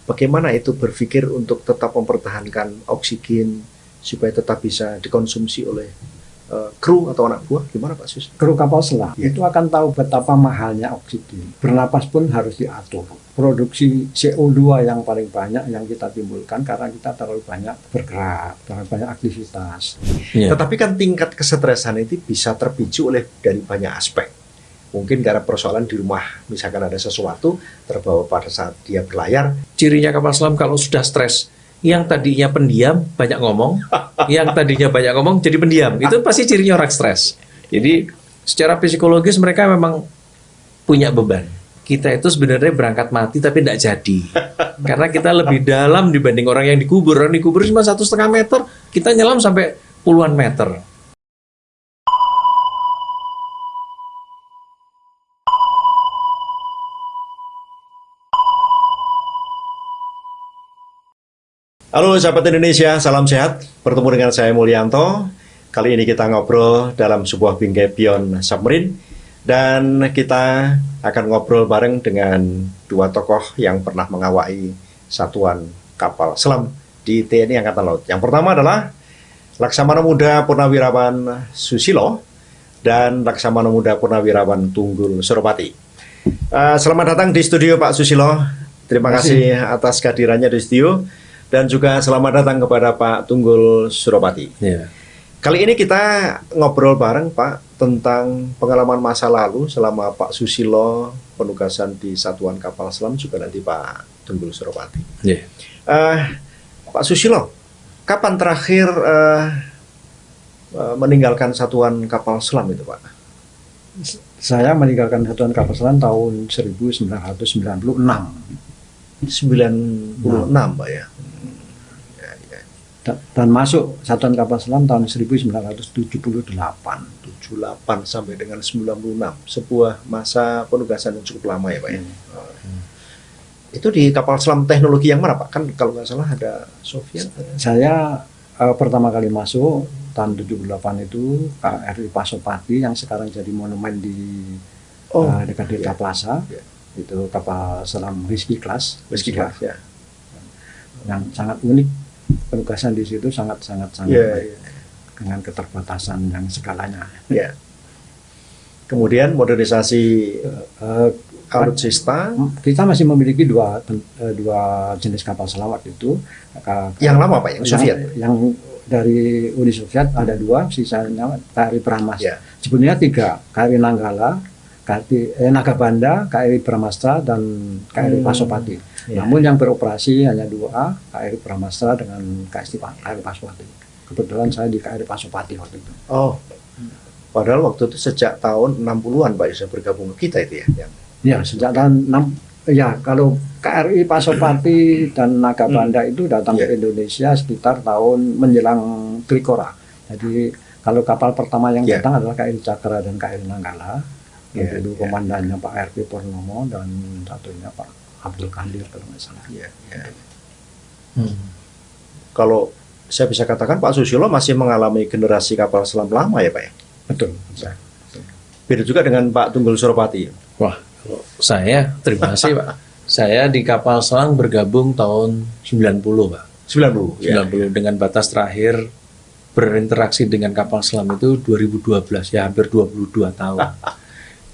bagaimana itu berpikir untuk tetap mempertahankan oksigen supaya tetap bisa dikonsumsi oleh kru atau anak buah, gimana Pak Sus? Kru kapal selam Ya. itu akan tahu betapa mahalnya oksigen. Bernapas pun harus diatur. Produksi CO2 yang paling banyak yang kita timbulkan karena kita terlalu banyak bergerak, terlalu banyak aktivitas. Iya. Tetapi kan tingkat kesetresan itu bisa terpicu oleh dari banyak aspek. Mungkin karena persoalan di rumah, misalkan ada sesuatu terbawa pada saat dia berlayar. Cirinya kapal selam kalau sudah stres, yang tadinya pendiam banyak ngomong, yang tadinya banyak ngomong jadi pendiam. Itu pasti cirinya orang stres. Jadi secara psikologis mereka memang punya beban. Kita itu sebenarnya berangkat mati tapi tidak jadi. Karena kita lebih dalam dibanding orang yang dikubur. Orang dikubur cuma 1,5 meter, kita nyelam sampai puluhan meter. Halo sahabat Indonesia, salam sehat. Bertemu dengan saya Mulyanto. Kali ini kita ngobrol dalam sebuah bingkai pion submarine. Dan kita akan ngobrol bareng dengan dua tokoh yang pernah mengawaki satuan kapal selam di TNI Angkatan Laut. Yang pertama adalah Laksamana Muda Purnawirawan Susilo dan Laksamana Muda Purnawirawan Tunggul Suropati. Selamat datang di studio Pak Susilo. Terima kasih atas kehadirannya di studio. Dan juga selamat datang kepada Pak Tunggul Suropati. Ya. Kali ini kita ngobrol bareng Pak tentang pengalaman masa lalu selama Pak Susilo penugasan di Satuan Kapal Selam, juga nanti Pak Tunggul Suropati. Ya. Pak Susilo, kapan terakhir meninggalkan Satuan Kapal Selam itu Pak? Saya meninggalkan Satuan Kapal Selam tahun 1996. 96 Pak ya. Dan masuk Satuan Kapal Selam tahun 1978. 78 sampai dengan 96, sebuah masa penugasan yang cukup lama ya Pak ya. Itu di kapal selam teknologi yang mana Pak? Kan kalau nggak salah ada Soviet. Saya pertama kali masuk tahun 78 itu KRI Pasopati yang sekarang jadi monumen di dekat Delta Plaza. Iya. Itu kapal selam Rizky Class. Meski Class ya. Yang sangat unik. Penugasan di situ sangat Iya, baik iya. dengan keterbatasan yang segalanya. Ya. Kemudian modernisasi alutsista Kita masih memiliki dua jenis kapal selam waktu itu. yang lama Pak, yang Soviet. Yang dari Uni Soviet ada dua, sisanya KRI Brahmas. Ya. Sebenarnya tiga, KRI Nanggala, Nagabanda, KRI Brahmastra, dan KRI Pasopati. Ya. Namun yang beroperasi hanya dua, KRI Brahmastra dengan KRI Pasopati. Kebetulan saya di KRI Pasopati waktu itu. Oh. Padahal waktu itu sejak tahun 60-an Pak bisa bergabung ke kita itu ya. Ya, sejak tahun 6, ya kalau KRI Pasopati dan Nagabanda itu datang ke Indonesia sekitar tahun menjelang Trikora. Jadi kalau kapal pertama yang datang adalah KRI Cakra dan KRI Nanggala. Yang dulu komandannya Pak R.P. Purnomo dan satunya Pak Abdul Qadir kalau nggak salah. Ya. Kalau saya bisa katakan Pak Susilo masih mengalami generasi kapal selam lama ya Pak ya? Betul. Beda juga dengan Pak Tunggul Suropati. Wah, kalau saya terima kasih Pak. Saya di kapal selam bergabung tahun 90 Pak. 90. 90 dengan batas terakhir berinteraksi dengan kapal selam itu 2012, ya hampir 22 tahun.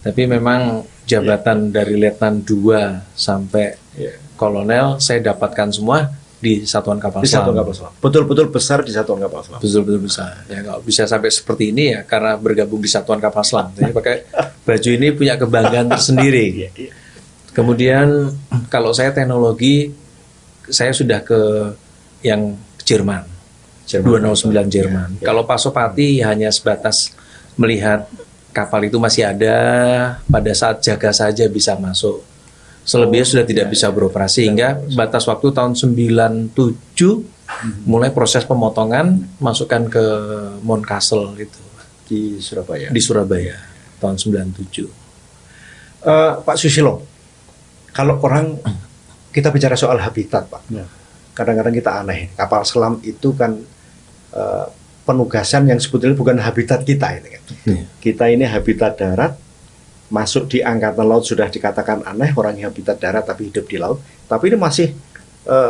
Tapi memang jabatan dari Letnan 2 sampai Kolonel saya dapatkan semua di Satuan Kapal Di Selam. Satuan Kapal Selam. Betul-betul besar di Satuan Kapal Selam. Betul-betul besar. Ya kalau bisa sampai seperti ini ya karena bergabung di Satuan Kapal Selam. Jadi pakai baju ini punya kebanggaan tersendiri. Kemudian kalau saya teknologi, saya sudah ke yang Jerman. 209 Jerman. Kalau Pasopati hanya sebatas melihat kapal itu masih ada, pada saat jaga saja bisa masuk. Selebihnya sudah tidak bisa beroperasi hingga batas waktu tahun 97 mulai proses pemotongan masukkan ke Mount Castle itu Di Surabaya. di Surabaya tahun 97. Pak Susilo, kalau orang kita bicara soal habitat Pak, kadang-kadang kita aneh. Kapal selam itu kan penugasan yang sebetulnya bukan habitat kita ini kan. Kita ini habitat darat, masuk di angkatan laut sudah dikatakan aneh, orang yang habitat darat tapi hidup di laut. Tapi ini masih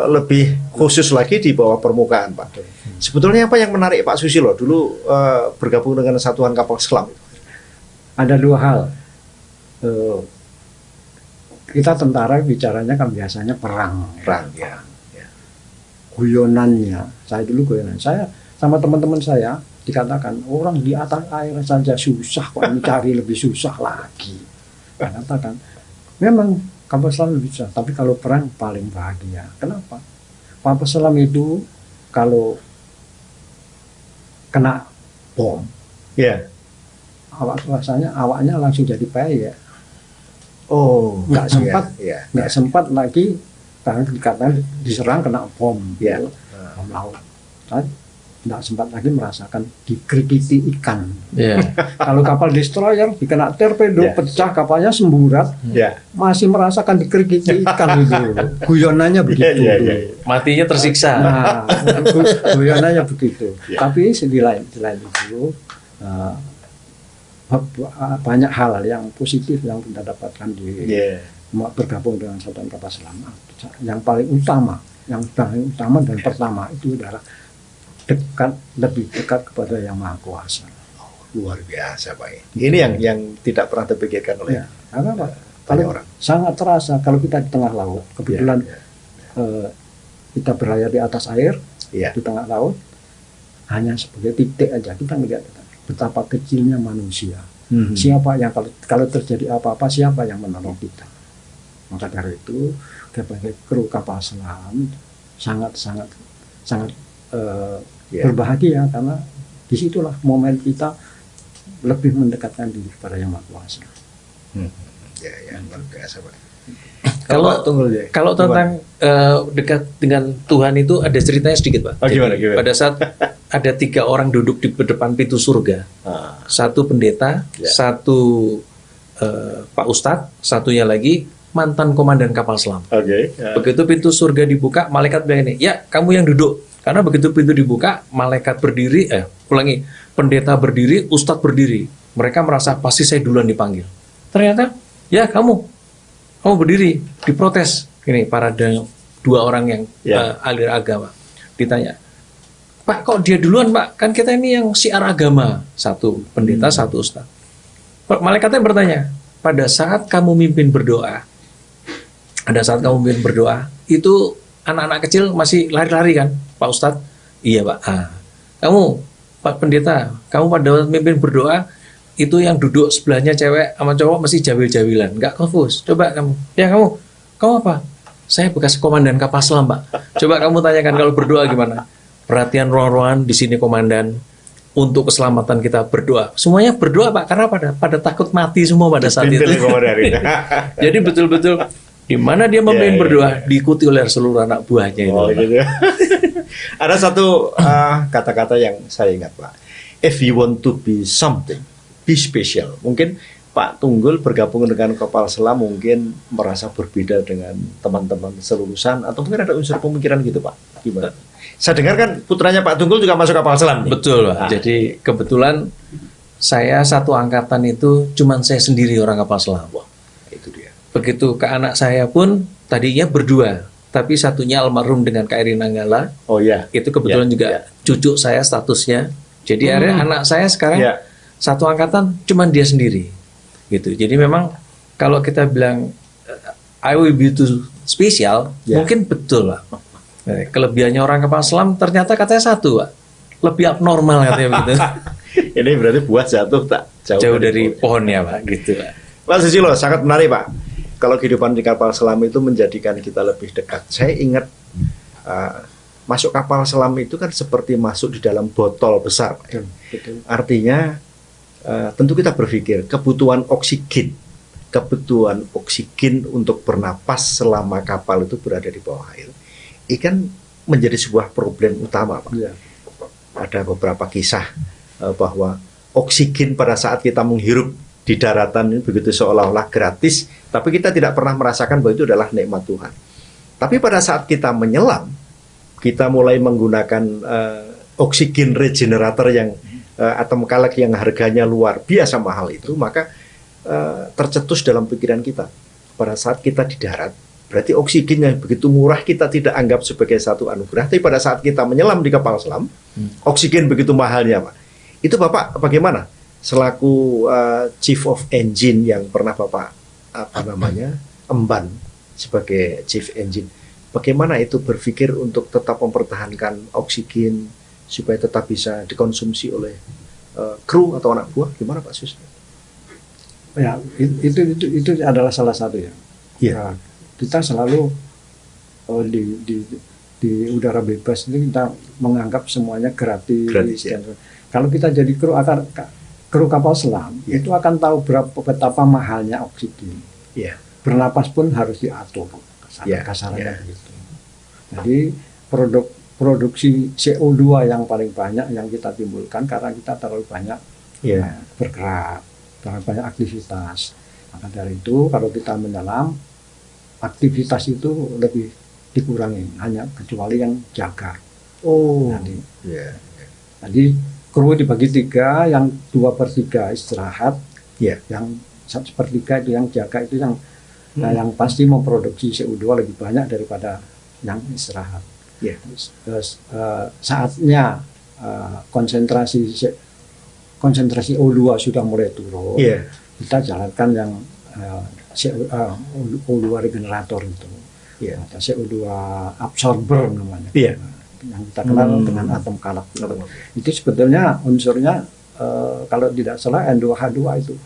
lebih khusus lagi di bawah permukaan, Pak. Sebetulnya apa yang menarik Pak Susilo dulu bergabung dengan Satuan Kapal Selam? Ada dua hal. Kita tentara bicaranya kan biasanya perang. Perang, ya. Guyonannya, saya dulu guyonan. Saya sama teman-teman saya dikatakan orang di atas air saja susah, kok ini cari lebih susah lagi. Saya katakan, memang kapal selam lebih susah, tapi kalau perang paling bahagia. Kenapa? Kapal selam itu kalau kena bom, Ya. rasanya awaknya langsung jadi peyek. Oh, Nggak sempat, ya. nggak sempat lagi karena dikatakan diserang kena bom, Ya. gitu, bom laut. Saya nggak sempat lagi merasakan digerigiti ikan. Ya. Kalau kapal destroyer dikena torpedo, Ya. pecah kapalnya semburat, Ya. masih merasakan digerigiti ikan itu. Guyonannya begitu. Ya. Matinya tersiksa. Nah, guyonannya begitu. Ya. Tapi di lain itu uh, banyak hal yang positif yang kita dapatkan di Ya. bergabung dengan Satuan Kapal Selam. Yang paling utama dan pertama itu adalah lebih dekat kepada Yang Maha Kuasa. Luar biasa, Pak. Ini yang tidak pernah terpikirkan oleh Ya, karena apa? banyak Kalau orang. sangat terasa kalau kita di tengah laut, kebetulan Ya. kita berlayar di atas air, Ya. di tengah laut, hanya sebagai titik aja kita melihat betapa kecilnya manusia. Siapa yang kalau terjadi apa-apa, siapa yang menolong kita? Maka dari itu sebagai kru kapal selam sangat Ya. berbahagia karena disitulah momen kita lebih mendekatkan diri kepada Yang Maha Kuasa. Ya, luar biasa, Pak. Kalau Tunggul ya. kalau tentang dekat dengan Tuhan itu ada ceritanya sedikit, Pak. Oh, gimana? Pada saat ada 3 orang duduk di depan pintu surga, Ah, satu pendeta, Ya. satu Pak Ustadz, satunya lagi mantan komandan kapal selam. Oke. Ya. Begitu pintu surga dibuka, malaikat bilang ini, ya kamu yang duduk. Karena begitu pintu dibuka, malaikat berdiri, pendeta berdiri, ustadz berdiri. Mereka merasa pasti saya duluan dipanggil. Ternyata, ya kamu berdiri, diprotes. Ini ada 2 orang yang Ya. ahli agama. Ditanya, Pak kok dia duluan Pak? Kan kita ini yang siar agama. Satu pendeta, satu ustadz. Malaikatnya bertanya, pada saat kamu mimpin berdoa, itu anak-anak kecil masih lari-lari kan, Pak Ustadz? Iya Pak. Kamu, Pak Pendeta, kamu pada mimpin berdoa, itu yang duduk sebelahnya cewek sama cowok masih jawil-jawilan, nggak confuse. Coba kamu, ya kamu apa? Saya bekas komandan kapal selam Pak. Coba kamu tanyakan kalau berdoa gimana? Perhatian ruang-ruangan di sini komandan, untuk keselamatan kita berdoa. Semuanya berdoa Pak, karena pada takut mati semua pada saat itu. Pimpin komandan ini. Jadi betul-betul di mana dia memimpin berdoa diikuti oleh seluruh anak buahnya itu. Oh, gitu. Ada satu kata-kata yang saya ingat, Pak. If you want to be something, be special. Mungkin Pak Tunggul bergabung dengan kapal selam mungkin merasa berbeda dengan teman-teman selulusan atau mungkin ada unsur pemikiran gitu, Pak. Gimana? Saya dengar kan putranya Pak Tunggul juga masuk kapal selam nih. Betul, Pak. Jadi kebetulan saya satu angkatan itu cuman saya sendiri orang kapal selam. Wah, itu dia. Begitu ke anak saya pun tadinya berdua, tapi satunya almarhum dengan KRI Nanggala. Oh iya. Itu kebetulan Ya, juga ya. cucu saya statusnya. Jadi akhirnya anak saya sekarang Ya. satu angkatan cuman dia sendiri. Gitu. Jadi memang kalau kita bilang I will be too special, Ya. mungkin betul, Pak. Kelebihannya orang kapal selam ternyata katanya satu, Pak. Lebih abnormal katanya begitu. Ini berarti buat jatuh tak Jauh dari pohonnya, Pak, gitu, Pak. Pak Susilo, sangat menarik, Pak. Kalau kehidupan di kapal selam itu menjadikan kita lebih dekat. Saya ingat masuk kapal selam itu kan seperti masuk di dalam botol besar, Pak. Betul. Artinya tentu kita berpikir kebutuhan oksigen untuk bernapas selama kapal itu berada di bawah air. Ikan menjadi sebuah problem utama, Pak. Ya. Ada beberapa kisah bahwa oksigen pada saat kita menghirup di daratan ini begitu seolah-olah gratis, tapi kita tidak pernah merasakan bahwa itu adalah nikmat Tuhan. Tapi pada saat kita menyelam, kita mulai menggunakan oksigen regenerator yang atom kalek yang harganya luar biasa mahal itu, maka tercetus dalam pikiran kita. Pada saat kita di darat, berarti oksigen yang begitu murah kita tidak anggap sebagai satu anugerah, tapi pada saat kita menyelam di kapal selam, oksigen begitu mahalnya, Pak. Itu Bapak bagaimana? Selaku Chief of Engine yang pernah Bapak emban sebagai Chief Engine, bagaimana itu berpikir untuk tetap mempertahankan oksigen supaya tetap bisa dikonsumsi oleh kru atau anak buah? Gimana Pak Sus? Ya, itu adalah salah satu ya. Iya. Nah, kita selalu di udara bebas ini kita menganggap semuanya gratis. Ya. Kalau kita jadi kru kapal selam, Ya. itu akan tahu betapa mahalnya oksigen. Iya. Bernapas pun harus diatur, Ya. kasarannya Ya. begitu. Jadi produksi CO2 yang paling banyak yang kita timbulkan karena kita terlalu banyak Iya. bergerak, terlalu banyak aktivitas. Maka dari itu kalau kita menyelam, aktivitas itu lebih dikurangi, hanya kecuali yang jaga. Oh. Jadi, Iya. jadi kru dibagi 3, yang 2/3 istirahat, Iya. yang 1/3 itu yang jaga, itu yang yang pasti memproduksi CO2 lebih banyak daripada yang istirahat. Iya. Terus saatnya konsentrasi O2 sudah mulai turun, Iya. kita jalankan yang O2 regenerator itu. Iya. Ada CO2 absorber namanya. Iya. Yang kita kenal dengan atom kalak. Itu sebetulnya unsurnya kalau tidak salah N2H2 itu.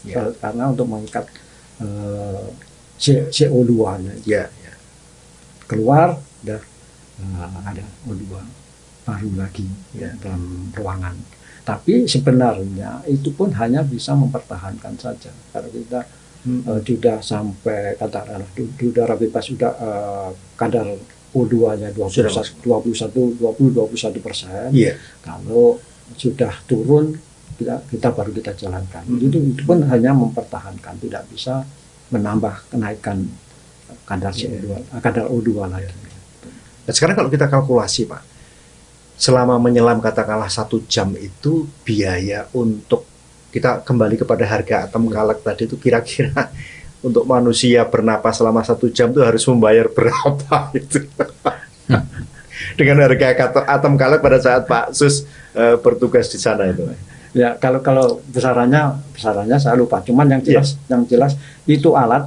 Iya. Karena untuk mengikat CO2-nya itu. Iya. Iya. Keluar udah ada O2 baru lagi Ya. dalam ruangan. Tapi sebenarnya itu pun hanya bisa mempertahankan saja. Kalau kita sudah sampai katakanlah di udara bebas sudah kadar O2-nya 21%. Iya. Kalau sudah turun kita baru kita jalankan. Itu pun hanya mempertahankan, tidak bisa menambah kenaikan kadar CO2, kadar O2 lagi. Nah, sekarang kalau kita kalkulasi, Pak, selama menyelam katakanlah 1 jam itu biaya untuk kita kembali kepada harga atom kalak tadi itu kira-kira untuk manusia bernapas selama 1 jam itu harus membayar berapa itu? Dengan harga atom kalak pada saat Pak Sus bertugas di sana itu. Ya kalau besarannya saya lupa. Cuman yang jelas itu alat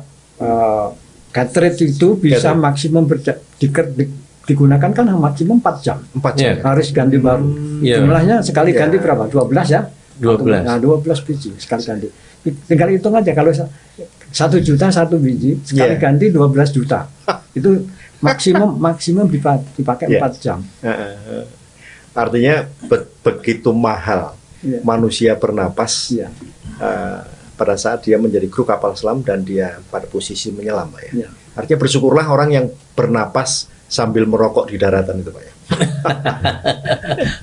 cartridge itu bisa maksimum digunakan kan maksimum 4 jam. 4 jam. Harus ganti baru. Iya. Jumlahnya sekali ganti berapa? 12 ya? 12. Nah, 12 biji sekali ganti. Tinggal hitung aja kalau 1 juta 1 biji sekali ganti 12 juta. Itu maksimum dipakai 4 jam. Artinya begitu mahal manusia bernapas pada saat dia menjadi kru kapal selam dan dia pada posisi menyelam, Pak ya. Artinya bersyukurlah orang yang bernapas sambil merokok di daratan itu, Pak ya.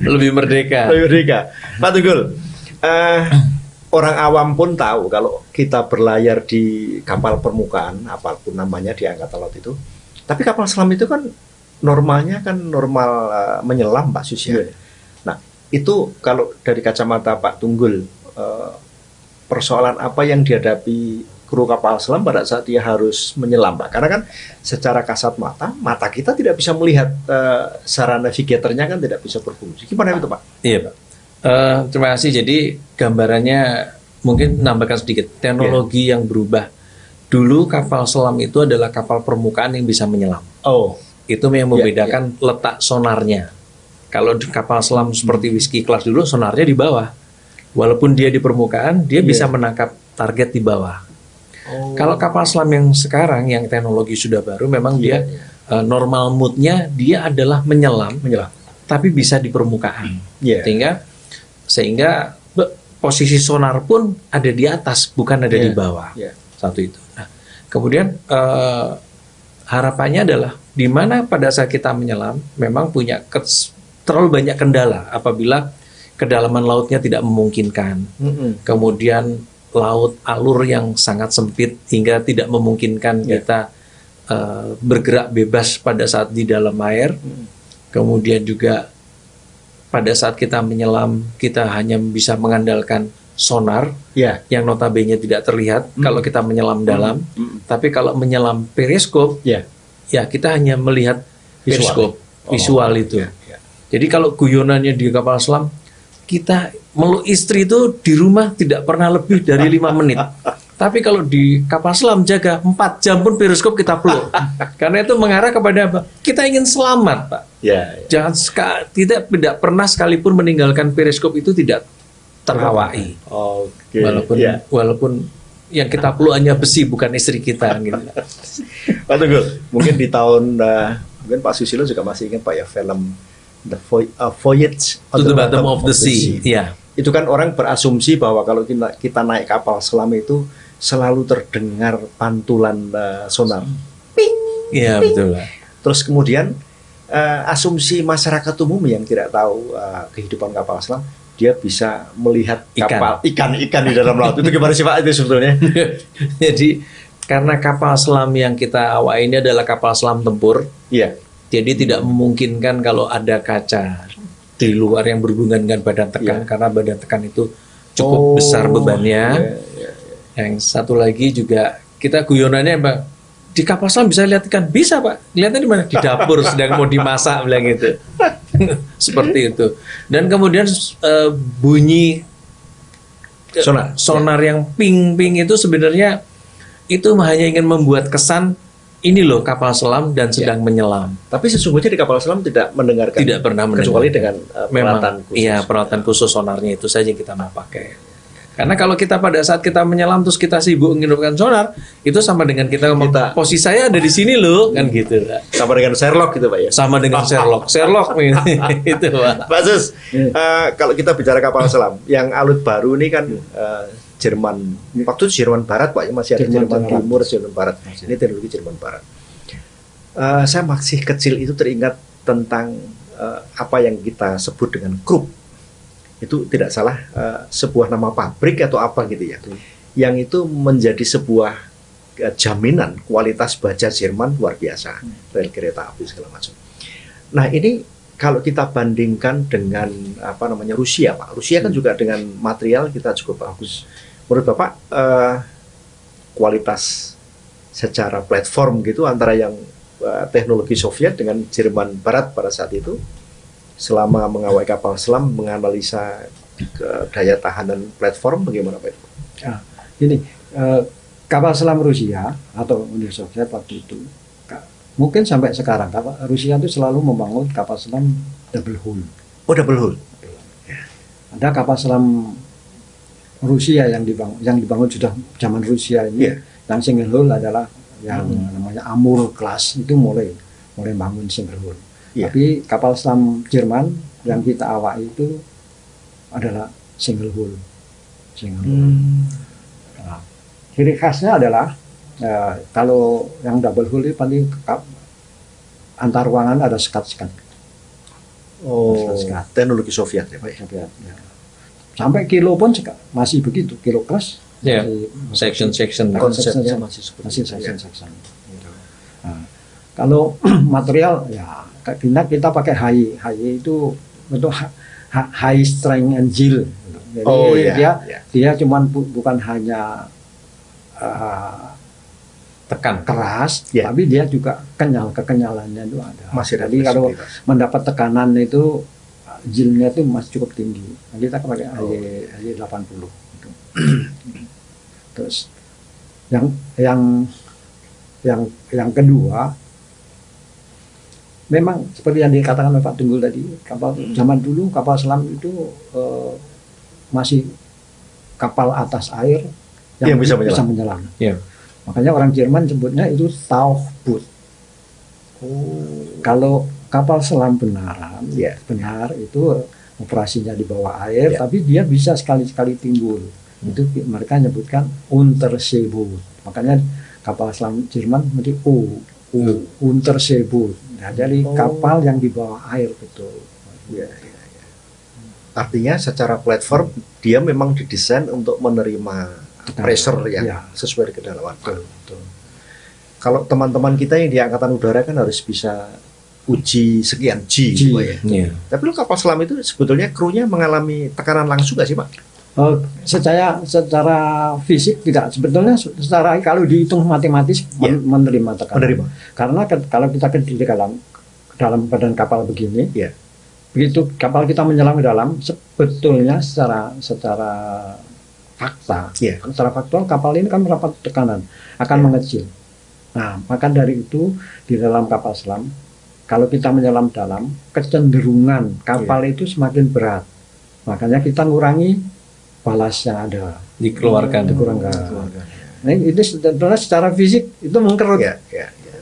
Lebih merdeka. Lebih merdeka. Pak Tunggul, orang awam pun tahu kalau kita berlayar di kapal permukaan, apapun namanya di angkatan laut itu. Tapi kapal selam itu kan normalnya kan normal menyelam, Pak Sus ya. Nah, itu kalau dari kacamata Pak Tunggul, persoalan apa yang dihadapi kru kapal selam pada saat dia harus menyelam, Pak? Karena kan secara kasat mata kita tidak bisa melihat sarana navigatornya kan tidak bisa berfungsi. Gimana itu, Pak? Iya, Pak. Terima kasih. Jadi gambarannya mungkin nambahkan sedikit. Teknologi yang berubah. Dulu kapal selam itu adalah kapal permukaan yang bisa menyelam. Oh, Itu yang membedakan letak sonarnya. Kalau di kapal selam seperti Whiskey Class dulu, sonarnya di bawah. Walaupun dia di permukaan, dia bisa menangkap target di bawah. Kalau kapal selam yang sekarang, yang teknologi sudah baru, memang dia normal moodnya dia adalah menyelam, tapi bisa di permukaan. Sehingga posisi sonar pun ada di atas, bukan ada di bawah. Satu itu. Nah, kemudian harapannya adalah di mana pada saat kita menyelam, memang punya terlalu banyak kendala apabila kedalaman lautnya tidak memungkinkan. Kemudian laut alur yang sangat sempit hingga tidak memungkinkan kita bergerak bebas pada saat di dalam air. Kemudian juga pada saat kita menyelam kita hanya bisa mengandalkan sonar Ya. yang notabene tidak terlihat kalau kita menyelam dalam, tapi kalau menyelam periskop, Ya. ya kita hanya melihat periskop visual itu. Ya, ya. Jadi kalau guyonannya di kapal selam, kita meluk istri itu di rumah tidak pernah lebih dari 5 menit. Tapi kalau di kapal selam jaga 4 jam pun periskop kita peluk. Karena itu mengarah kepada apa? Kita ingin selamat, Pak. Ya, ya. Jangan tidak pernah sekalipun meninggalkan periskop itu tidak terhawai. Oke. Walaupun yang kita peluk hanya besi bukan istri kita gitu. Pak Tunggul, mungkin di tahun mungkin Pak Susilo juga masih ingat Pak ya film Voyage To the Bottom of the Sea. Ya. Itu kan orang berasumsi bahwa kalau kita naik kapal selam itu selalu terdengar pantulan sonar. Iya, betul, Pak. Terus kemudian asumsi masyarakat umum yang tidak tahu kehidupan kapal selam, dia bisa melihat kapal ikan di dalam laut. Itu gimana sih Pak itu sebetulnya? Jadi karena kapal selam yang kita awak ini adalah kapal selam tempur, Iya. jadi tidak memungkinkan kalau ada kaca di luar yang berhubungan dengan badan tekan, karena badan tekan itu cukup besar bebannya. Yang satu lagi juga kita guyonannya Pak, di kapal selam bisa lihat ikan, bisa Pak. Lihatnya di mana? Di dapur sedang mau dimasak bilang gitu. Seperti itu. Dan kemudian bunyi sonar yang ping-ping itu sebenarnya itu hanya ingin membuat kesan ini loh kapal selam dan sedang menyelam. Tapi sesungguhnya di kapal selam tidak mendengarkan. Tidak pernah kecuali dengan memang peralatan khusus. iya, peralatan khusus sonarnya itu saja yang kita mau pakai. Karena kalau kita pada saat kita menyelam terus kita sibuk menghidupkan sonar, itu sama dengan kita ngomong posisi saya ada di sini loh, kan gitu. Sama dengan Sherlock gitu Pak ya. Sama dengan Sherlock itu Pak. Pak Sus, kalau kita bicara kapal selam, yang alut baru ini kan Jerman. Waktu itu Jerman Barat Pak, ya masih ada Jerman Timur, Jerman Barat. Ini teknologi Jerman Barat. Saya masih kecil itu teringat tentang apa yang kita sebut dengan Krupp. Itu tidak salah sebuah nama pabrik atau apa gitu ya. Yang itu menjadi sebuah jaminan kualitas baja Jerman luar biasa, rel kereta api segala macam. Nah ini kalau kita bandingkan dengan Rusia Pak, Rusia kan juga dengan material kita cukup bagus. Menurut Bapak kualitas secara platform gitu antara yang teknologi Soviet dengan Jerman Barat pada saat itu, selama mengawal kapal selam, menganalisa daya tahanan platform bagaimana Pak? Ini kapal selam Rusia atau Uni Soviet waktu itu, mungkin sampai sekarang Rusia itu selalu membangun kapal selam double hull. Oh, double hull. Ada kapal selam Rusia yang dibangun sudah zaman Rusia ini, yang single hull adalah yang namanya Amur class, itu mulai bangun single hull. Tapi kapal selam Jerman yang kita awaki itu adalah single hull. Nah, ciri khasnya adalah kalau yang double hull itu paling antar ruangan ada sekat-sekat. Sekat. Teknologi Soviet ya Pak. Ya. Sampai kilo pun masih begitu, kilo kelas. Ya, section. Konsepnya masih section. Nah, kalau material ya kita pakai HI itu untuk high strength and yield. Jadi dia cuman bukan hanya tekan keras, tapi dia juga kekenyalannya itu ada. Masih jadi kalau mendapat tekanan itu yieldnya itu masih cukup tinggi. Nah, kita pakai HI 80. Gitu. Terus yang kedua, memang seperti yang dikatakan oleh Pak Tunggul tadi, zaman dulu kapal selam itu masih kapal atas air yang bisa menyelam. Yeah. Makanya orang Jerman sebutnya itu Tauchboot. Kalau kapal selam benar itu operasinya di bawah air, tapi dia bisa sekali-sekali timbul. Itu mereka nyebutkan Unterseeboot. Makanya kapal selam Jerman menjadi Unterseeboot. Nah, jadi kapal yang di bawah air betul. Artinya secara platform dia memang didesain untuk menerima pressure yang sesuai kedalaman. Betul. Kalau teman-teman kita yang di angkatan udara kan harus bisa uji sekian G. G. Tapi lo kapal selam itu sebetulnya krunya mengalami tekanan langsung nggak sih Pak? Secara fisik tidak, sebetulnya secara kalau dihitung matematis Ya. menerima tekanan. Menerima. Karena kalau kita di dalam badan kapal begini, Ya. begitu kapal kita menyelam ke dalam, sebetulnya secara fakta, Ya. secara faktual kapal ini kan mendapat tekanan, akan Ya. mengecil. Nah, maka dari itu di dalam kapal selam, kalau kita menyelam dalam, kecenderungan kapal itu semakin berat. Makanya kita ngurangi balas yang ada, Dikeluarkan. dikurangkan. Nah, itu sebetulnya secara fisik itu mengkerut. Ya. Ya. Ya.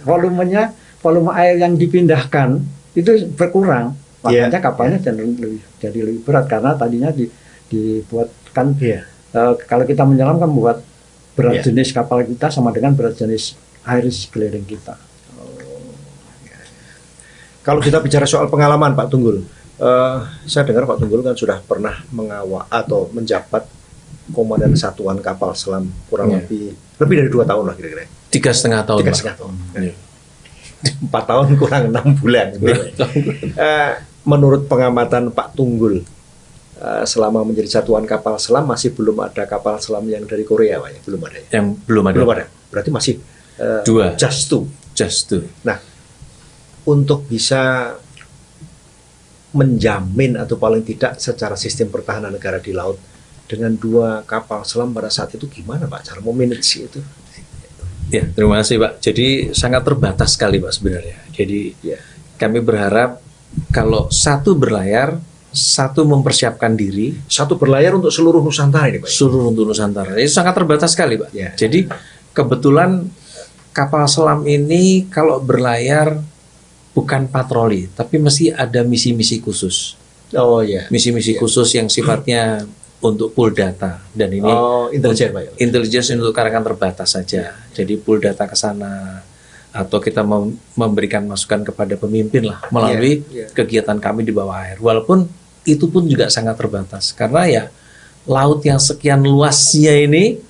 Volume air yang dipindahkan itu berkurang. Ya. Makanya kapalnya jadi lebih berat karena tadinya dibuatkan Ya. kalau kita menyelam kan buat berat Ya. jenis kapal kita sama dengan berat jenis air di sekeliling kita. Kalau kita bicara soal pengalaman Pak Tunggul, saya dengar Pak Tunggul kan sudah pernah mengawal atau menjabat komandan satuan kapal selam kurang Ya. lebih dari 2 tahun lah kira-kira. 3,5 tahun. 3,5 Pak. tahun. Ya. 4 tahun kurang 6 bulan. Menurut pengamatan Pak Tunggul, selama menjadi satuan kapal selam masih belum ada kapal selam yang dari Korea, Pak ya? Belum ada. Ya? Yang belum ada. Belum ada. Berarti masih 2. just two. Just two. Nah, untuk bisa menjamin atau paling tidak secara sistem pertahanan negara di laut dengan 2 kapal selam pada saat itu gimana Pak cara memanage itu? Ya, terima kasih Pak. Jadi sangat terbatas sekali Pak sebenarnya. Jadi Ya. kami berharap kalau satu berlayar, satu mempersiapkan diri, Satu berlayar untuk seluruh Nusantara ini Pak. seluruh untuk Nusantara. Itu sangat terbatas sekali Pak. Ya. Jadi kebetulan kapal selam ini kalau berlayar bukan patroli, tapi mesti ada misi-misi khusus. Oh ya. Misi-misi khusus yang sifatnya untuk pool data, dan ini Oh, intelijen Pak ya. intelligence untuk karangan terbatas saja. Jadi pool data ke sana atau kita memberikan masukan kepada pemimpin lah melalui Iya, iya. kegiatan kami di bawah air. Walaupun itu pun juga sangat terbatas karena ya laut yang sekian luasnya ini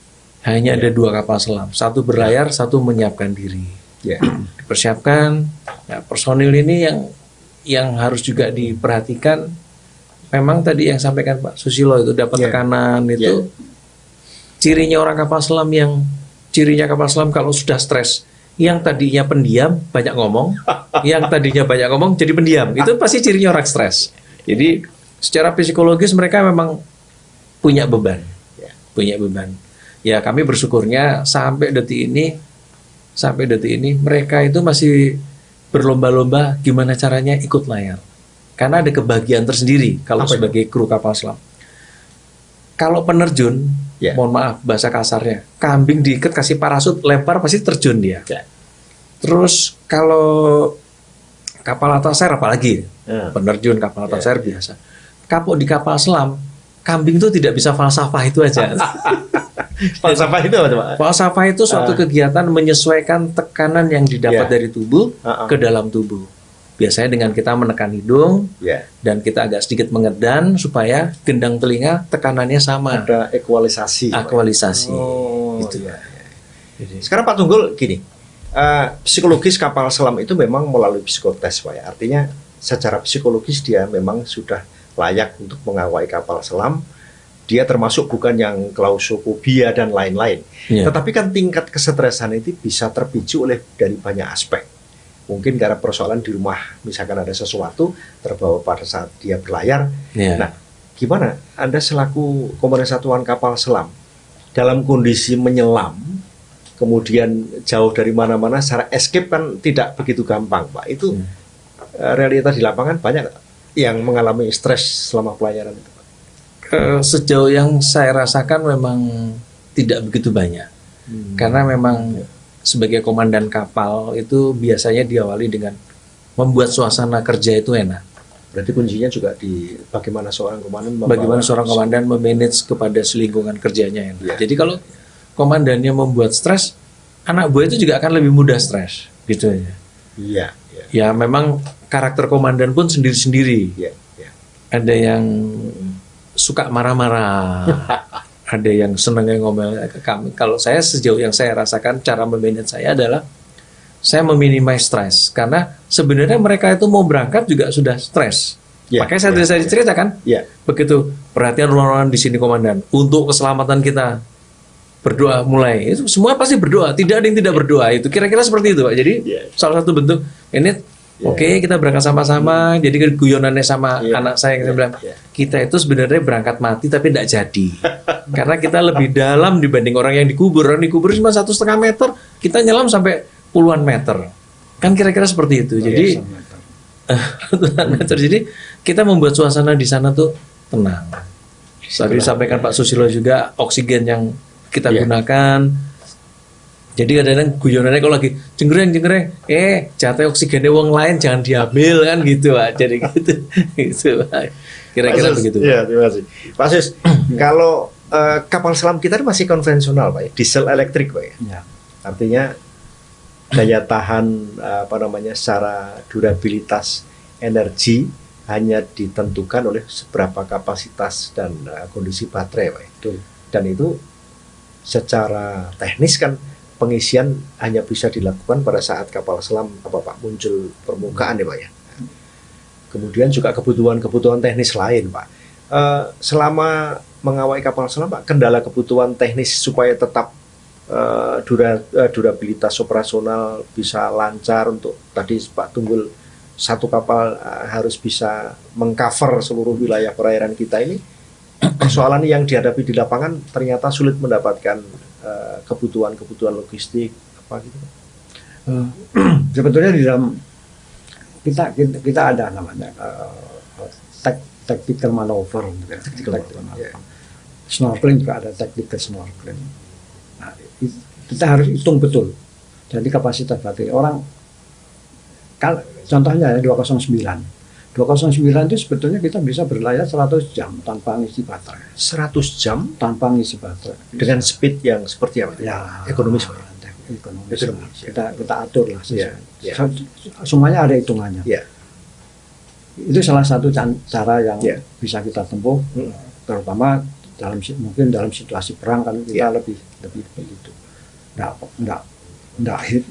hanya ada 2 kapal selam, satu berlayar, satu menyiapkan diri. Ya. Dipersiapkan. Ya, personil ini yang harus juga diperhatikan. Memang tadi yang sampaikan Pak Susilo itu dapat Ya. tekanan itu cirinya orang kapal selam cirinya kapal selam kalau sudah stres, yang tadinya pendiam banyak ngomong, yang tadinya banyak ngomong jadi pendiam, itu pasti cirinya orang stres. Jadi secara psikologis mereka memang punya beban, punya beban. Ya kami bersyukurnya sampai detik ini mereka itu masih berlomba-lomba gimana caranya ikut layar. Karena ada kebahagiaan tersendiri kalau Apa itu? sebagai kru kapal selam. Kalau penerjun, Ya. mohon maaf bahasa kasarnya, kambing diikat kasih parasut, lempar pasti terjun dia. Ya. Terus kalau kapal atas air apalagi, Ya. penerjun kapal atas Ya. air biasa. Kapal di kapal selam, kambing itu tidak bisa falsafah itu aja. Falsafah itu apa Pak? Falsafah itu suatu kegiatan menyesuaikan tekanan yang didapat Ya. dari tubuh ke dalam tubuh. Biasanya dengan kita menekan hidung Ya. dan kita agak sedikit mengedan supaya gendang telinga tekanannya sama. Ada ekualisasi. Pak. Akualisasi. Oh, Itu. iya, iya. Sekarang Pak Tunggul gini, psikologis kapal selam itu memang melalui psikotes Pak ya. Artinya secara psikologis dia memang sudah layak untuk mengawai kapal selam. Dia termasuk bukan yang klausofobia dan lain-lain. Iya. Tetapi kan tingkat kesetresan itu bisa terpicu oleh dari banyak aspek. Mungkin karena persoalan di rumah, misalkan ada sesuatu terbawa pada saat dia berlayar. Iya. Nah, gimana Anda selaku komandan satuan kapal selam dalam kondisi menyelam, kemudian jauh dari mana-mana, secara escape kan tidak begitu gampang, Pak. Itu realita di lapangan banyak yang mengalami stres selama pelayaran itu, Pak. Sejauh yang saya rasakan memang tidak begitu banyak. Karena memang sebagai komandan kapal itu biasanya diawali dengan membuat suasana kerja itu enak. Berarti kuncinya juga di bagaimana seorang komandan Bagaimana seorang komandan memanage kepada lingkungan kerjanya enak. Ya. Jadi kalau komandannya membuat stres, anak buah itu juga akan lebih mudah stres, gitu ya. Iya, iya, Ya memang karakter komandan pun sendiri-sendiri. iya, iya. Ada yang suka marah-marah, ada yang senangnya ngomel ke kami. Kalau saya sejauh yang saya rasakan cara memanage saya adalah saya meminimais stres karena sebenarnya mereka itu mau berangkat juga sudah stres. Ya, Makanya saya ya, saya ceritakan. Ya. Begitu, perhatian ruangan di sini komandan. Untuk keselamatan kita berdoa mulai. Itu semua pasti berdoa. Tidak ada yang tidak berdoa. Itu kira-kira seperti itu, Pak. Jadi Ya. salah satu bentuk ini oke, kita berangkat sama-sama. Jadi guyonannya sama Ya. anak saya yang saya bilang, Ya. kita itu sebenarnya berangkat mati tapi tidak jadi. Karena kita lebih dalam dibanding orang yang dikubur. Orang dikubur cuma 1,5 meter, kita nyelam sampai puluhan meter. Kan kira-kira seperti itu. Jadi ratusan meter. Jadi kita membuat suasana di sana tuh tenang. Tadi disampaikan Pak Susilo juga oksigen yang kita Iya. gunakan. Jadi kadang-kadang guyonannya kalau lagi jenggreng jatah oksigennya wong lain jangan diambil kan gitu Pak. Jadi gitu. Gitu Pak. Kira-kira Pak Sis, begitu. Ya, terima kasih. Pak Sis, kalau kapal selam kita masih konvensional Pak ya, diesel elektrik Pak ya. Ya. Artinya daya tahan secara durabilitas energi hanya ditentukan oleh seberapa kapasitas dan kondisi baterai Pak ya. Betul. Dan itu secara teknis kan pengisian hanya bisa dilakukan pada saat kapal selam muncul permukaan ya Pak ya. Kemudian juga kebutuhan teknis lain Pak. Selama mengawal kapal selam Pak, kendala kebutuhan teknis supaya tetap durabilitas operasional bisa lancar untuk tadi Pak Tunggul satu kapal harus bisa mengcover seluruh wilayah perairan kita ini. Persoalan yang dihadapi di lapangan ternyata sulit mendapatkan kebutuhan logistik apa gitu. Sebetulnya di dalam kita ada namanya tactical maneuver, Tactical maneuver, ya. Snorkeling juga ada tactical snorkeling. Nah, kita harus hitung betul. Jadi kapasitas baterai orang, contohnya ya 209 itu sebetulnya kita bisa berlayar 100 jam tanpa ngisi baterai. 100 jam Tanpa ngisi baterai. dengan speed yang seperti apa? Ya, Ekonomis Pak. ekonomis. Ekonomis, ya. Kita atur lah. Ya, ya. Semuanya ada hitungannya. Ya. Itu salah satu cara yang Ya. bisa kita tempuh, terutama mungkin dalam situasi perang kan kita Ya. lebih begitu. Nggak hit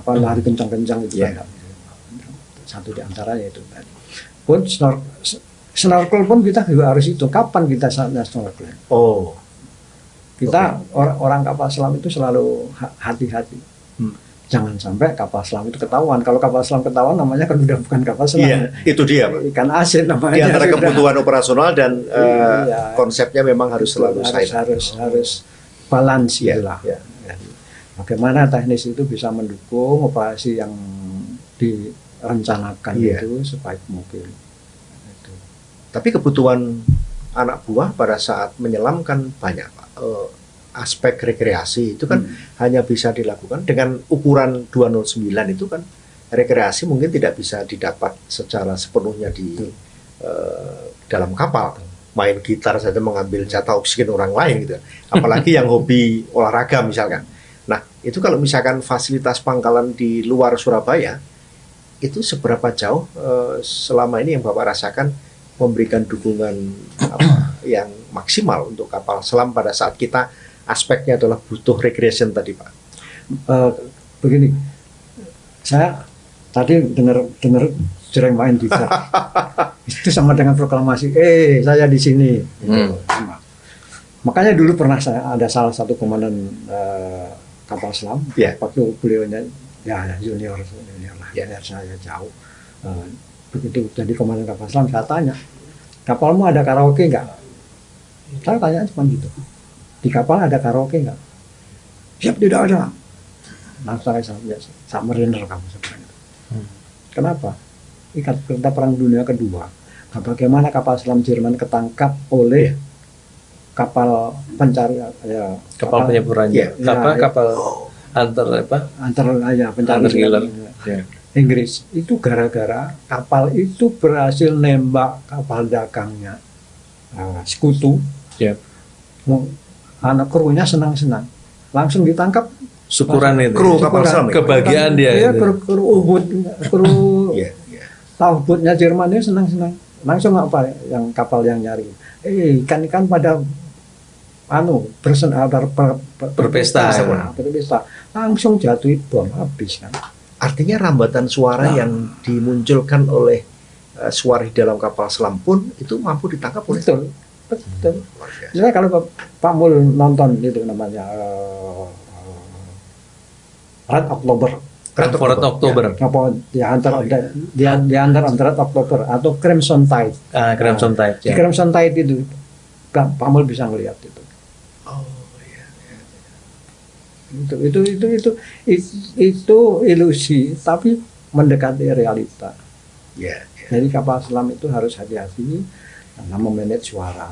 lari kencang-kencang itu Ya. kan. Satu di antaranya itu tadi. Pun snorkel pun kita juga harus itu kapan kita saatnya snorkel. Oh. Kita orang kapal selam itu selalu hati-hati. Jangan sampai kapal selam itu ketahuan. Kalau kapal selam ketahuan namanya kan udah bukan kapal selam. Iya, itu dia Pak. Ikan asin namanya. Di antara sudah. kebutuhan operasional dan Iya. konsepnya memang harus selalu harus balance Iya, itulah. iya. Jadi, bagaimana teknis itu bisa mendukung operasi yang direncanakan Iya. itu sebaik mungkin. Itu. Tapi kebutuhan anak buah pada saat menyelam kan banyak Pak. Aspek rekreasi itu kan hanya bisa dilakukan dengan ukuran 209 itu kan rekreasi mungkin tidak bisa didapat secara sepenuhnya di dalam kapal. Main gitar saja mengambil jatah oksigen orang lain gitu. Apalagi yang hobi olahraga misalkan. Nah, itu kalau misalkan fasilitas pangkalan di luar Surabaya itu seberapa jauh selama ini yang Bapak rasakan memberikan dukungan yang maksimal untuk kapal selam pada saat kita aspeknya adalah butuh recreation tadi Pak. Begini, saya tadi dengar sering main gitar. Itu sama dengan proklamasi. Saya di sini. Sama. Makanya dulu pernah ada salah satu komandan kapal selam. Ya. Waktu beliaunya junior lah. Ya. Saya jauh. Begitu jadi komandan kapal selam, saya tanya, kapalmu ada karaoke nggak? Saya tanya cuma gitu. Di kapal ada karaoke nggak? Siap, tidak ada. Nah, saya meriner kamu sebenarnya. Kenapa? Kita perang dunia kedua. Nah, bagaimana kapal selam Jerman ketangkap oleh kapal pencari Kapal penyeberangan. Kapal antar pencari killer. Inggris itu gara-gara kapal itu berhasil nembak kapal dagangnya sekutu. Anak krunya senang-senang langsung ditangkap. Syukuran itu. Kru kapal selam. Kebahagiaan dia. Iya, kru Ubud-nya Jerman itu senang-senang. Langsung apa yang kapal yang nyari? Ikan-ikan pada berpesta. Langsung jatuh bom habis kan. Artinya rambatan suara yang dimunculkan oleh suari dalam kapal selam pun itu mampu ditangkap oleh Betul, betul. luar biasa. Misalnya kalau Pak Mul nonton itu namanya Red October, Red October. apa di Hunter of the Hunter on Red October atau Crimson Tide. Crimson Tide. Di Crimson Tide itu Pak Mul bisa ngelihat itu. Oh iya. Itu ilusi tapi mendekati realita. Ya, Jadi kapal selam itu harus hati-hati karena memanage suara.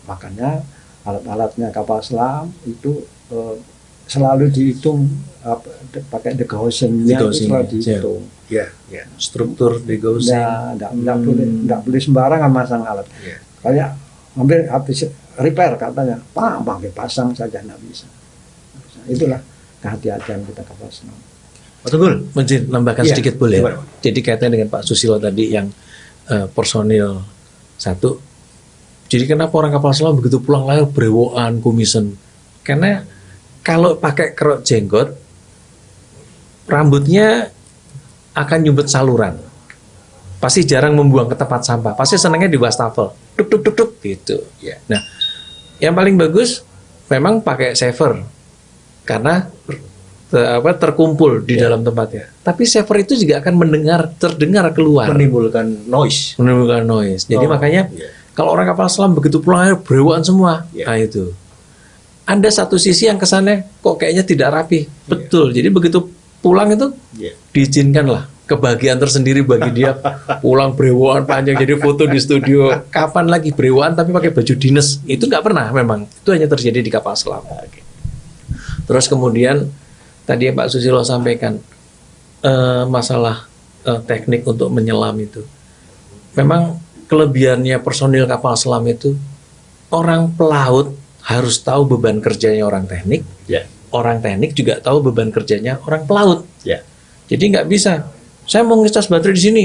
Makanya alat-alatnya kapal selam itu selalu dihitung pakai degaussing-nya itu selalu dihitung. ya. Struktur degaussing. Nggak boleh sembarangan masang alat. Ya. Kayak ambil habis repair katanya, Pak, pakai pasang saja nggak bisa. Itulah kehati-hatian kita kapal selam. Pak Tunggul, Mungkin nambahkan Iya, sedikit boleh. gimana, Pak? Jadi kaitannya dengan Pak Susilo tadi yang personil 1. Jadi kenapa orang kapal selam begitu pulang layar brewokan, kumisen? Karena kalau pakai kerok jenggot, rambutnya akan nyumbet saluran. Pasti jarang membuang ke tempat sampah. Pasti senangnya di wastafel. Duk duk duk duk gitu. Ya. Nah, yang paling bagus memang pakai saver karena terkumpul di dalam tempatnya. Tapi saver itu juga akan terdengar keluar, menimbulkan noise. menimbulkan noise. Jadi Oh, makanya iya. kalau orang kapal selam begitu pulang air brewokan semua. Iya. Nah itu. Ada satu sisi yang kesannya kok kayaknya tidak rapi. Betul. Jadi begitu pulang itu Ya. diizinkanlah kebahagiaan tersendiri bagi dia pulang brewokan panjang jadi foto di studio. Kapan lagi brewokan tapi pakai baju dinas? Itu nggak pernah memang. Itu hanya terjadi di kapal selam. Terus kemudian tadi yang Pak Susilo sampaikan masalah teknik untuk menyelam itu. Memang kelebihannya personil kapal selam itu orang pelaut harus tahu beban kerjanya orang teknik. Ya. Orang teknik juga tahu beban kerjanya orang pelaut. Ya. Jadi nggak bisa. Saya mau ngecas baterai di sini.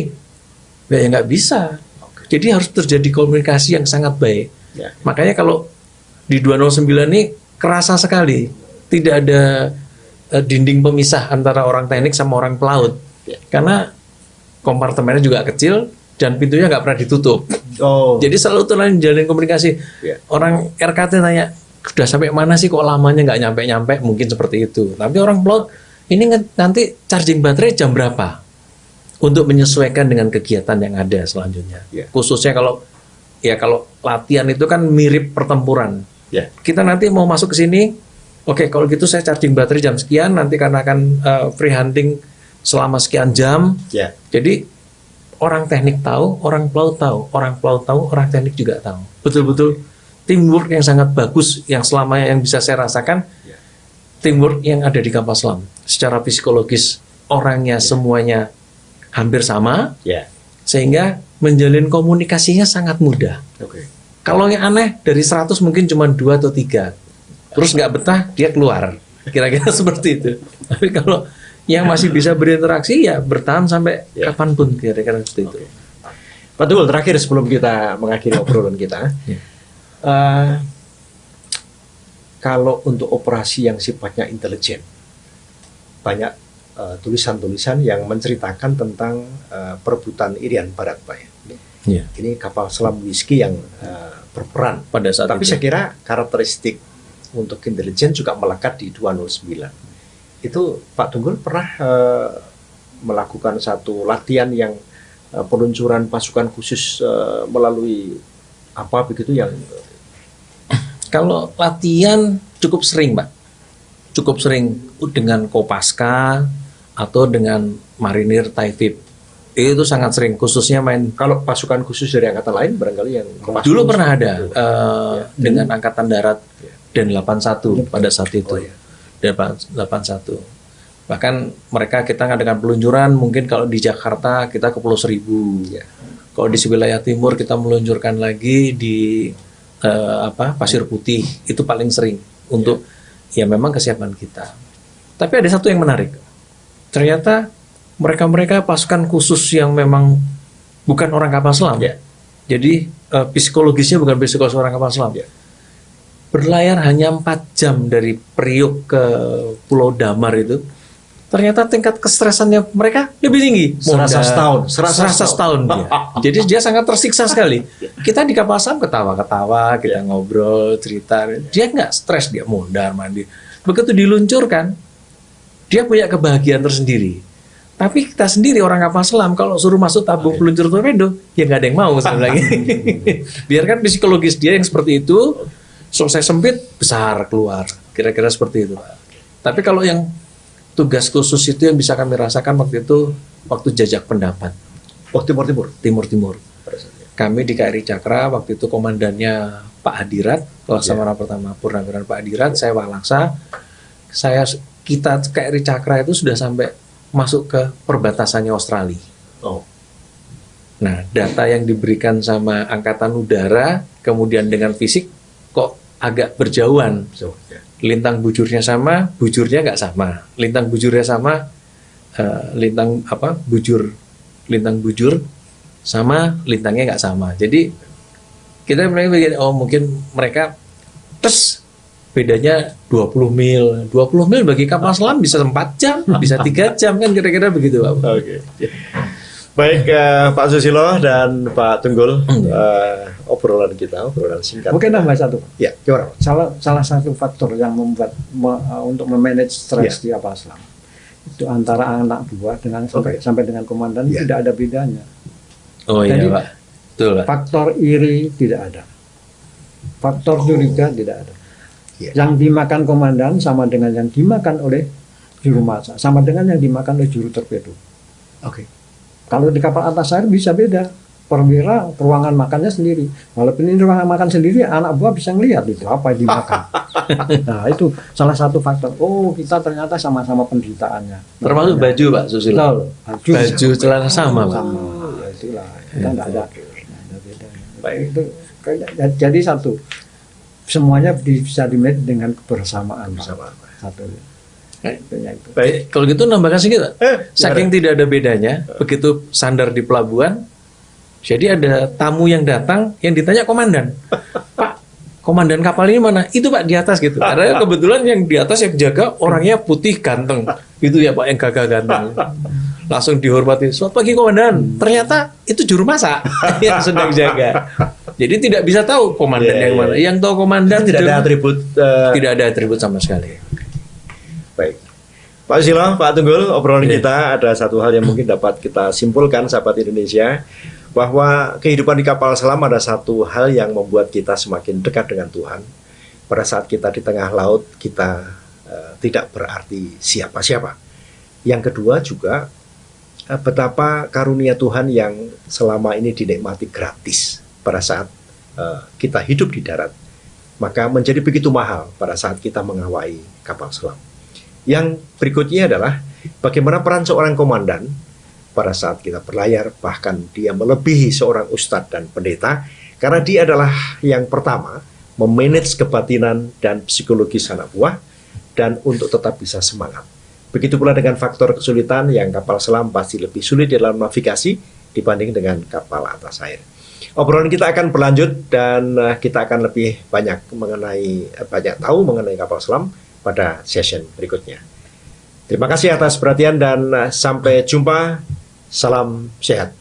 Ya nggak bisa. Jadi harus terjadi komunikasi yang sangat baik. Ya. Makanya kalau di 209 ini kerasa sekali. Tidak ada dinding pemisah antara orang teknik sama orang pelaut. Ya. Karena kompartemennya juga kecil dan pintunya nggak pernah ditutup. Oh. Jadi selalu terlalu jalin komunikasi. Ya. Orang RKT tanya, sudah sampai mana sih kok lamanya nggak nyampe-nyampe? Mungkin seperti itu. Tapi orang pelaut, ini nanti charging baterai jam berapa? Untuk menyesuaikan dengan kegiatan yang ada selanjutnya. Ya. Khususnya kalau latihan itu kan mirip pertempuran. Ya. Kita nanti mau masuk ke sini, oke kalau gitu saya charging baterai jam sekian, nanti karena akan free hunting selama sekian jam. Ya. Jadi orang teknik tahu, orang pelaut tahu, orang pelaut tahu, orang teknik juga tahu. Betul-betul teamwork yang sangat bagus yang selama yang bisa saya rasakan. Ya. Teamwork yang ada di kapal selam. Secara psikologis orangnya semuanya hampir sama, Ya. sehingga menjalin komunikasinya sangat mudah. Oke. Kalau yang aneh dari 100 mungkin cuma 2 atau 3. Terus nggak betah dia keluar. Kira-kira seperti itu. Tapi kalau yang masih bisa berinteraksi ya bertahan sampai Ya. kapanpun kira-kira seperti itu. Pak Tunggul, terakhir sebelum kita mengakhiri obrolan kita, Ya. kalau untuk operasi yang sifatnya intelijen, banyak tulisan-tulisan yang menceritakan tentang perebutan Irian Barat, Pak. Ya. Ini kapal selam whisky yang berperan. Pada saat Tapi itu. saya kira karakteristik untuk intelijen juga melekat di 209. Itu Pak Tunggul pernah melakukan satu latihan yang peluncuran pasukan khusus melalui apa begitu yang Kalau latihan cukup sering, Pak. Cukup sering dengan Kopaska atau dengan marinir Taifib. Itu sangat sering, khususnya main. kalau pasukan khusus dari angkatan lain barangkali yang Dulu pernah ada dengan Ya. Angkatan Darat dan 81 pada saat itu. Oh, ya. Dan 81. Bahkan mereka kita ngadakan peluncuran mungkin kalau di Jakarta kita ke Pulau Seribu. Ya. Kalau di wilayah timur kita meluncurkan lagi di Pasir Putih. Itu paling sering untuk ya memang kesiapan kita. Tapi ada satu yang menarik. Ternyata mereka-mereka pasukan khusus yang memang bukan orang kapal selam. Ya. Jadi psikologisnya bukan psikologis orang kapal selam. Ya. Berlayar hanya 4 jam dari Priok ke Pulau Damar itu ternyata tingkat kestresannya mereka lebih tinggi. Serasa setahun, serasa setahun dia. Jadi dia sangat tersiksa sekali. Kita di kapal selam ketawa-ketawa, kita ngobrol, cerita. Dia nggak stres, dia mondar mandir. Begitu diluncurkan, dia punya kebahagiaan tersendiri. Tapi kita sendiri orang kapal selam kalau suruh masuk tabung peluncur torpedo, ya nggak ada yang mau saya bilang. Biarkan psikologis dia yang seperti itu, selesai sempit besar keluar. Kira-kira seperti itu. Tapi kalau yang tugas khusus itu yang bisa kami rasakan waktu itu, waktu jajak pendapat. Oh, Timur-Timur. Timur-Timur. Kami di KRI Cakra, waktu itu komandannya Pak Hadirat, Laksamana Pertama Purnawiran Pak Hadirat, saya Walaksa. Kita KRI Cakra itu sudah sampai masuk ke perbatasannya Australia. Oh. Nah, data yang diberikan sama Angkatan Udara, kemudian dengan fisik, kok agak berjauhan. So, ya. Lintang bujurnya sama, bujurnya nggak sama. Lintang bujurnya sama, lintang bujur sama, lintangnya nggak sama. Jadi kita mulai oh mungkin mereka bedanya 20 mil. 20 mil bagi kapal selam bisa 4 jam, bisa 3 jam kan kira-kira begitu, Pak. Oke. Baik, Pak Susilo dan Pak Tunggul, obrolan singkat. Mungkin nambah satu. Ya, gimana? Salah satu faktor yang membuat untuk memanage stres di kapal selam itu antara anak buah dengan sampai dengan komandan tidak ada bedanya. Oh iya, Jadi, Pak. Betul, Pak. Faktor iri tidak ada, faktor curiga tidak ada. Ya. Yang dimakan komandan sama dengan yang dimakan oleh juru masak, sama dengan yang dimakan oleh juru torpedo. Oke. Kalau di kapal atas air bisa beda. Perwira ruangan makannya sendiri. Walaupun ini ruangan makan sendiri, anak buah bisa ngelihat itu apa yang dimakan. Nah, itu salah satu faktor. Oh, kita ternyata sama-sama penderitaannya. Termasuk baju, Pak Susilo. Baju celana sama, Pak. Ya, itulah. Kita nggak ada bedanya. Baik, itu jadi satu. Semuanya bisa dimanage dengan kebersamaan. Bersama. Satu. Itu. Baik, kalau gitu nambahkan sedikit. Saking tidak ada bedanya, begitu sandar di pelabuhan, jadi ada tamu yang datang yang ditanya komandan, Pak, komandan kapal ini mana? Itu Pak di atas gitu. Karena kebetulan yang di atas yang jaga orangnya putih ganteng, itu ya Pak yang gagah ganteng. Langsung dihormati. Selamat pagi komandan. Ternyata itu juru masak yang sedang jaga. Jadi tidak bisa tahu komandan yang mana. Yang tahu komandan Tidak ada atribut. tidak ada atribut sama sekali. Baik. Pak Susilo, Pak Tunggul, obrolan kita ada satu hal yang mungkin dapat kita simpulkan, sahabat Indonesia, bahwa kehidupan di kapal selam ada satu hal yang membuat kita semakin dekat dengan Tuhan. Pada saat kita di tengah laut, kita tidak berarti siapa-siapa. Yang kedua juga, betapa karunia Tuhan yang selama ini dinikmati gratis pada saat kita hidup di darat. Maka menjadi begitu mahal pada saat kita mengawai kapal selam. Yang berikutnya adalah bagaimana peran seorang komandan pada saat kita berlayar, bahkan dia melebihi seorang ustadz dan pendeta, karena dia adalah yang pertama memanage kebatinan dan psikologis anak buah, dan untuk tetap bisa semangat. Begitu pula dengan faktor kesulitan yang kapal selam pasti lebih sulit dalam navigasi dibanding dengan kapal atas air. Obrolan kita akan berlanjut dan kita akan lebih banyak tahu mengenai kapal selam pada session berikutnya. Terima kasih atas perhatian dan sampai jumpa. Salam sehat.